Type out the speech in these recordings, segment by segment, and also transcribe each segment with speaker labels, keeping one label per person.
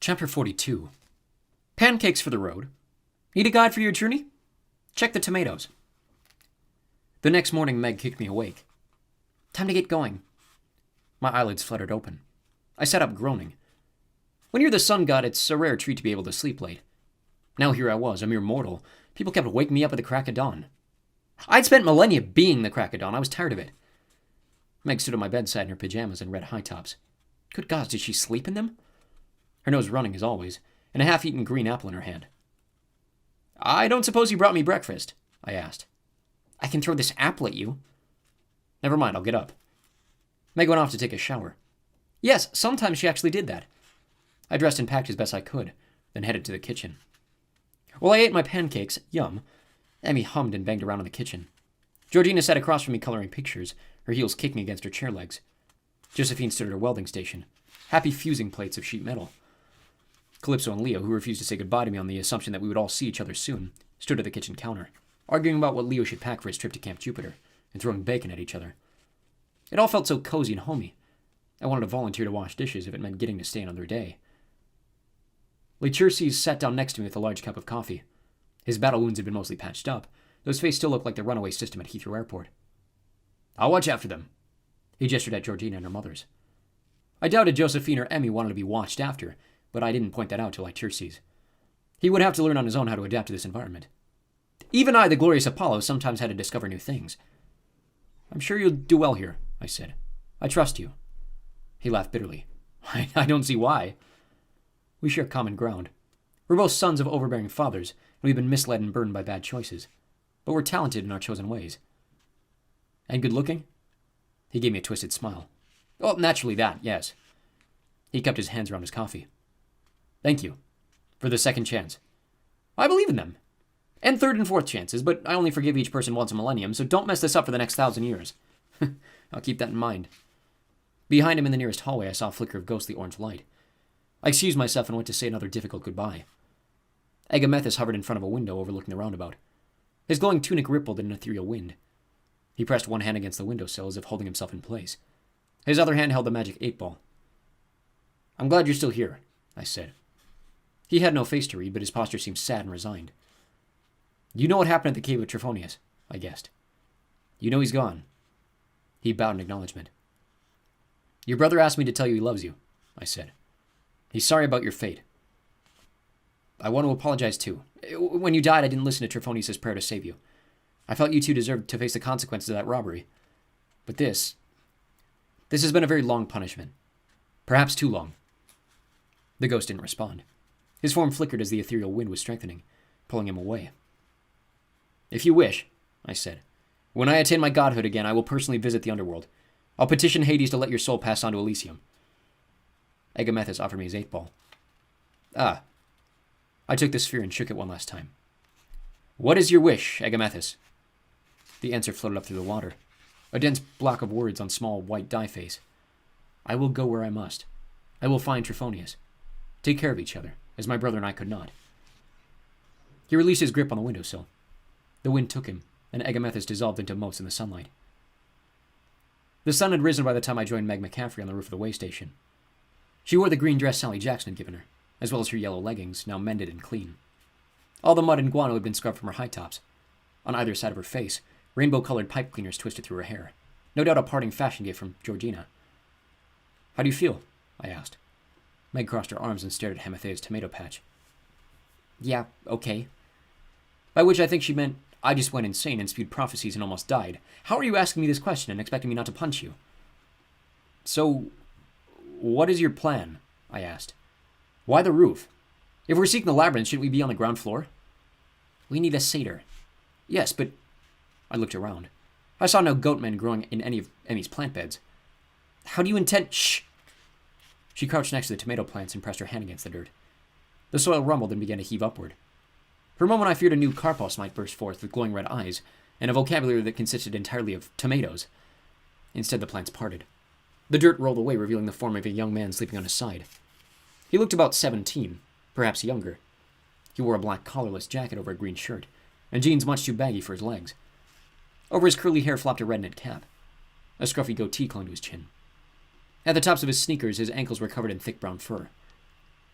Speaker 1: Chapter 42. Pancakes for the road. Need a guide for your journey? Check the tomatoes. The next morning, Meg kicked me awake. Time to get going. My eyelids fluttered open. I sat up, groaning. When you're the sun god, it's a rare treat to be able to sleep late. Now here I was, a mere mortal. People kept waking me up at the crack of dawn. I'd spent millennia being the crack of dawn. I was tired of it. Meg stood at my bedside in her pajamas and red high tops. Good gods, did she sleep in them? Her nose running as always, and a half-eaten green apple in her hand. I don't suppose you brought me breakfast, I asked. I can throw this apple at you. Never mind, I'll get up. Meg went off to take a shower. Yes, sometimes she actually did that. I dressed and packed as best I could, then headed to the kitchen. While I ate my pancakes, yum, Emmy hummed and banged around in the kitchen. Georgina sat across from me coloring pictures, her heels kicking against her chair legs. Josephine stood at her welding station, happy fusing plates of sheet metal. Calypso and Leo, who refused to say goodbye to me on the assumption that we would all see each other soon, stood at the kitchen counter, arguing about what Leo should pack for his trip to Camp Jupiter, and throwing bacon at each other. It all felt so cozy and homey. I wanted to volunteer to wash dishes if it meant getting to stay another day. Lycurces sat down next to me with a large cup of coffee. His battle wounds had been mostly patched up, though his face still looked like the runaway system at Heathrow Airport. I'll watch after them. He gestured at Georgina and her mothers. I doubted Josephine or Emmy wanted to be watched after, but I didn't point that out to Lycurces. He would have to learn on his own how to adapt to this environment. Even I, the glorious Apollo, sometimes had to discover new things. I'm sure you'll do well here, I said. I trust you. He laughed bitterly. I don't see why. We share common ground. We're both sons of overbearing fathers, and we've been misled and burned by bad choices. But we're talented in our chosen ways. And good-looking? He gave me a twisted smile. Oh, naturally that, yes. He kept his hands around his coffee. Thank you. For the second chance. I believe in them. And third and fourth chances, but I only forgive each person once a millennium, so don't mess this up for the next 1,000 years. I'll keep that in mind. Behind him in the nearest hallway, I saw a flicker of ghostly orange light. I excused myself and went to say another difficult goodbye. Agamethus hovered in front of a window overlooking the roundabout. His glowing tunic rippled in an ethereal wind. He pressed one hand against the windowsill as if holding himself in place. His other hand held the magic 8-ball. I'm glad you're still here, I said. He had no face to read, but his posture seemed sad and resigned. You know what happened at the cave of Trophonius, I guessed. You know he's gone. He bowed in acknowledgement. Your brother asked me to tell you he loves you, I said. He's sorry about your fate. I want to apologize too. When you died, I didn't listen to Trophonius' prayer to save you. I felt you two deserved to face the consequences of that robbery. But this has been a very long punishment. Perhaps too long. The ghost didn't respond. His form flickered as the ethereal wind was strengthening, pulling him away. If you wish, I said, when I attain my godhood again, I will personally visit the underworld. I'll petition Hades to let your soul pass on to Elysium. Agamethus offered me his 8-ball. Ah. I took the sphere and shook it one last time. What is your wish, Agamethus? The answer floated up through the water, a dense block of words on small white die face. I will go where I must. I will find Trophonius. Take care of each other, as my brother and I could not. He released his grip on the windowsill. The wind took him, and Agamethus dissolved into motes in the sunlight. The sun had risen by the time I joined Meg McCaffrey on the roof of the way station. She wore the green dress Sally Jackson had given her, as well as her yellow leggings, now mended and clean. All the mud and guano had been scrubbed from her high tops. On either side of her face, rainbow-colored pipe cleaners twisted through her hair, no doubt a parting fashion gift from Georgina. How do you feel? I asked. Meg crossed her arms and stared at Hemathea's tomato patch. Yeah, okay. By which I think she meant, I just went insane and spewed prophecies and almost died. How are you asking me this question and expecting me not to punch you? So, what is your plan? I asked. Why the roof? If we're seeking the labyrinth, shouldn't we be on the ground floor? We need a satyr. Yes, but... I looked around. I saw no goatmen growing in any of Emmy's plant beds. How do you intend... Shh! She crouched next to the tomato plants and pressed her hand against the dirt. The soil rumbled and began to heave upward. For a moment I feared a new Karpos might burst forth with glowing red eyes, and a vocabulary that consisted entirely of tomatoes. Instead, the plants parted. The dirt rolled away, revealing the form of a young man sleeping on his side. He looked about 17, perhaps younger. He wore a black collarless jacket over a green shirt, and jeans much too baggy for his legs. Over his curly hair flopped a red knit cap. A scruffy goatee clung to his chin. At the tops of his sneakers, his ankles were covered in thick brown fur.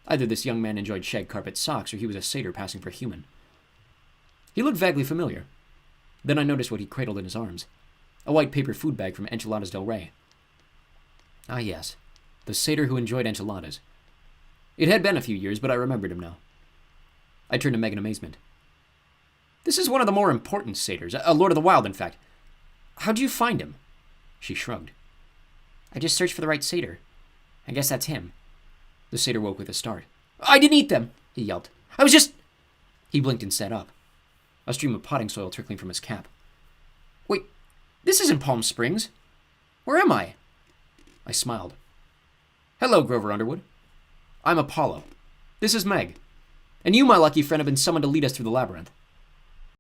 Speaker 1: Either this young man enjoyed shag carpet socks, or he was a satyr passing for human. He looked vaguely familiar. Then I noticed what he cradled in his arms. A white paper food bag from Enchiladas del Rey. Ah yes, the satyr who enjoyed enchiladas. It had been a few years, but I remembered him now. I turned to Meg in amazement. This is one of the more important satyrs, a Lord of the Wild, in fact. How'd you find him? She shrugged. I just searched for the right satyr. I guess that's him. The satyr woke with a start. I didn't eat them, he yelped. I was just... He blinked and sat up, a stream of potting soil trickling from his cap. Wait, this isn't Palm Springs. Where am I? I smiled. Hello, Grover Underwood. I'm Apollo. This is Meg. And you, my lucky friend, have been summoned to lead us through the labyrinth.